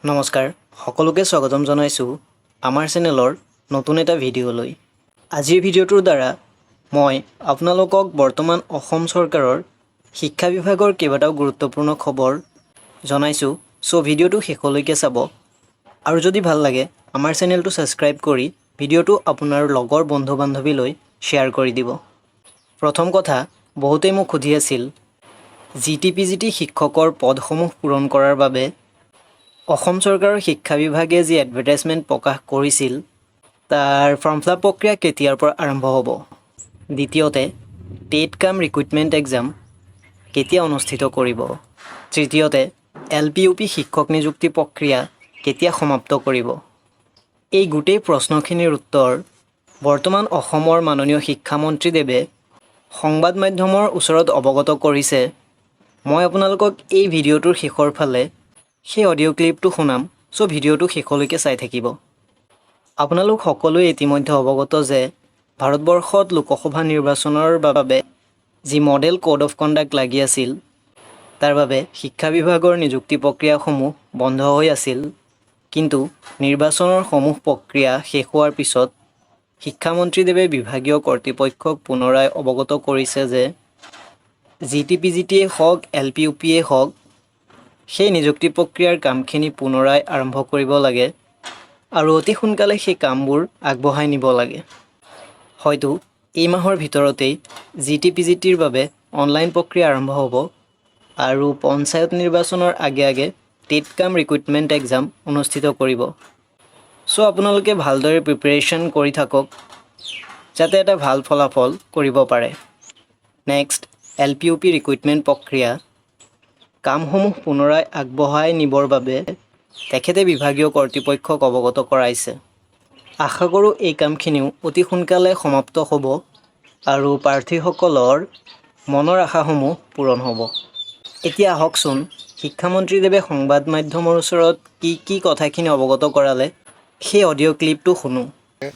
নমস্কাৰ সকলোকে স্বাগতম জনাইছো আমাৰ চেনেলৰ নতুন এটা ভিডিঅ'লৈ। আজিৰ ভিডিঅ'টোৰ দ্বাৰা মই আপোনালোকক বৰ্তমান অসম চৰকাৰৰ শিক্ষা বিভাগৰ কেইবাটাও গুৰুত্বপূৰ্ণ খবৰ জনাইছো। সো ভিডিঅ'টো শেষলৈকে চাব আৰু যদি ভাল লাগে আমাৰ চেনেলটো সাবস্ক্ৰাইব কৰি ভিডিঅ'টো আপোনাৰ লগৰ বন্ধু-বান্ধৱীলৈ শ্বেয়াৰ কৰি দিব। প্ৰথম কথা, বহুতেই মোক সুধি আছিল জিটিপিজিটি শিক্ষকৰ পদসমূহ পূৰণ কৰাৰ বাবে অসম চৰকাৰৰ শিক্ষা বিভাগে যি এডভাৰটাইজমেণ্ট প্ৰকাশ কৰিছিল তাৰ ফৰ্ম ফিল আপ প্ৰক্ৰিয়া কেতিয়াৰ পৰা আৰম্ভ হ'ব। দ্বিতীয়তে, টেট কাম ৰিক্ৰুইটমেণ্ট এক্সাম কেতিয়া অনুষ্ঠিত কৰিব। তৃতীয়তে, LP/UP শিক্ষক নিযুক্তি প্ৰক্ৰিয়া কেতিয়া সমাপ্ত কৰিব। এই গোটেই প্ৰশ্নখিনিৰ উত্তৰ বৰ্তমান অসমৰ মাননীয় শিক্ষামন্ত্ৰীদেৱে সংবাদ মাধ্যমৰ ওচৰত অৱগত কৰিছে। মই আপোনালোকক এই ভিডিঅ'টোৰ শেষৰ ফালে সেই অডিঅ' ক্লিপটো শুনাম, সো ভিডিঅ'টো শেষলৈকে চাই থাকিব। আপোনালোক সকলোৱে ইতিমধ্যে অৱগত যে ভাৰতবৰ্ষত লোকসভা নিৰ্বাচনৰ বাবে যি মডেল কোড অফ কণ্ডাক্ট লাগি আছিল তাৰ বাবে শিক্ষা বিভাগৰ নিযুক্তি প্ৰক্ৰিয়াসমূহ বন্ধ হৈ আছিল। কিন্তু নিৰ্বাচনৰ সমূহ প্ৰক্ৰিয়া শেষ হোৱাৰ পিছত শিক্ষামন্ত্ৰীদেৱে বিভাগীয় কৰ্তৃপক্ষক পুনৰাই অৱগত কৰিছে যে জিটিপিজিটিয়ে হওক LP/UPয়ে হওক সেই নিযুক্তি প্ৰক্ৰিয়াৰ কামখিনি পুনৰাই আৰম্ভ কৰিব লাগে আৰু অতি সোনকালে সেই কামবোৰ আগবঢ়াই নিব লাগে। হয়তো এই মাহৰ ভিতৰতেই জিটিপিজিটিৰ বাবে অনলাইন প্ৰক্ৰিয়া আৰম্ভ হ'ব আৰু পঞ্চায়ত নিৰ্বাচনৰ আগে আগে টেট কাম ৰিক্ৰুইটমেণ্ট এক্সাম অনুষ্ঠিত কৰিব। সো আপোনালোকে ভালদৰে প্ৰিপেৰেশ্যন কৰি থাকক যাতে এটা ভাল ফলাফল কৰিব পাৰে। নেক্সট, LP/UP ৰিক্ৰুইটমেণ্ট প্ৰক্ৰিয়া কামসমূহ পুনৰাই আগবঢ়াই নিবৰ বাবে তেখেতে বিভাগীয় কৰ্তৃপক্ষক অৱগত কৰাইছে। আশা কৰোঁ এই কামখিনিও অতি সোনকালে সমাপ্ত হ'ব আৰু প্ৰাৰ্থীসকলৰ মনৰ আশাসমূহ পূৰণ হ'ব। এতিয়া আহকচোন শিক্ষামন্ত্ৰীদেৱে সংবাদ মাধ্যমৰ ওচৰত কি কথাখিনি অৱগত কৰালে সেই অডিঅ' ক্লিপটো শুনো।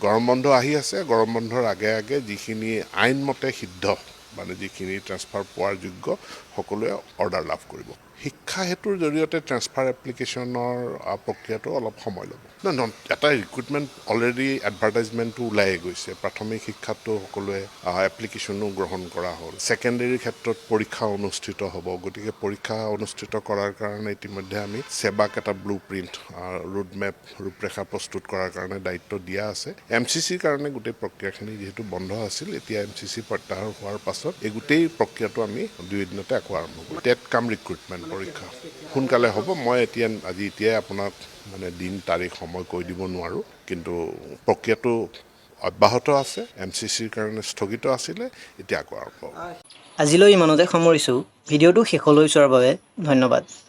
গৰম বন্ধ আহি আছে। গৰম বন্ধৰ আগে আগে যিখিনি আইনমতে সিদ্ধ যিখিনি ট্ৰেন্সফাৰ পোৱাৰ যোগ্য সকলোৱে অৰ্ডাৰ লাভ কৰিব। শিক্ষা সেতুৰ জৰিয়তে ট্ৰেন্সফাৰ এপ্লিকেশ্যনৰ প্ৰক্ৰিয়াটো অলপ সময় ল'ব। এটা ৰিক্ৰুইটমেণ্ট অলৰেডি এডভাৰটাইজমেণ্টটো ওলাই গৈছে। প্ৰাথমিক শিক্ষাটো সকলোৱে এপ্লিকেশ্যনো গ্ৰহণ কৰা হ'ল। ছেকেণ্ডেৰীৰ ক্ষেত্ৰত পৰীক্ষা অনুষ্ঠিত হ'ব। গতিকে পৰীক্ষা অনুষ্ঠিত কৰাৰ কাৰণে ইতিমধ্যে আমি সেৱাক এটা ব্লু প্ৰিণ্ট ৰোডমেপ ৰূপৰেখা প্ৰস্তুত কৰাৰ কাৰণে দায়িত্ব দিয়া আছে। MCCৰ কাৰণে গোটেই প্ৰক্ৰিয়াখিনি যিহেতু বন্ধ আছিল, এতিয়া MCC প্ৰত্যাহাৰ হোৱাৰ পাছত এই গোটেই প্ৰক্ৰিয়াটো আমি 2 দিনতে আকৌ আৰম্ভ কৰিম। টেট কাম ৰিক্ৰুইটমেণ্ট পৰীক্ষা সোনকালে হ'ব। মই এতিয়াই আপোনাক দিন তাৰিখ সময় কৈ দিব নোৱাৰোঁ, কিন্তু প্ৰক্ৰিয়াটো অব্যাহত আছে। MCCৰ কাৰণে স্থগিত আছিলে, এতিয়া আকৌ আৰম্ভ হ'ব। আজিলৈ ইমানতে সামৰিছোঁ। ভিডিঅ'টো শেষলৈ চোৱাৰ বাবে ধন্যবাদ।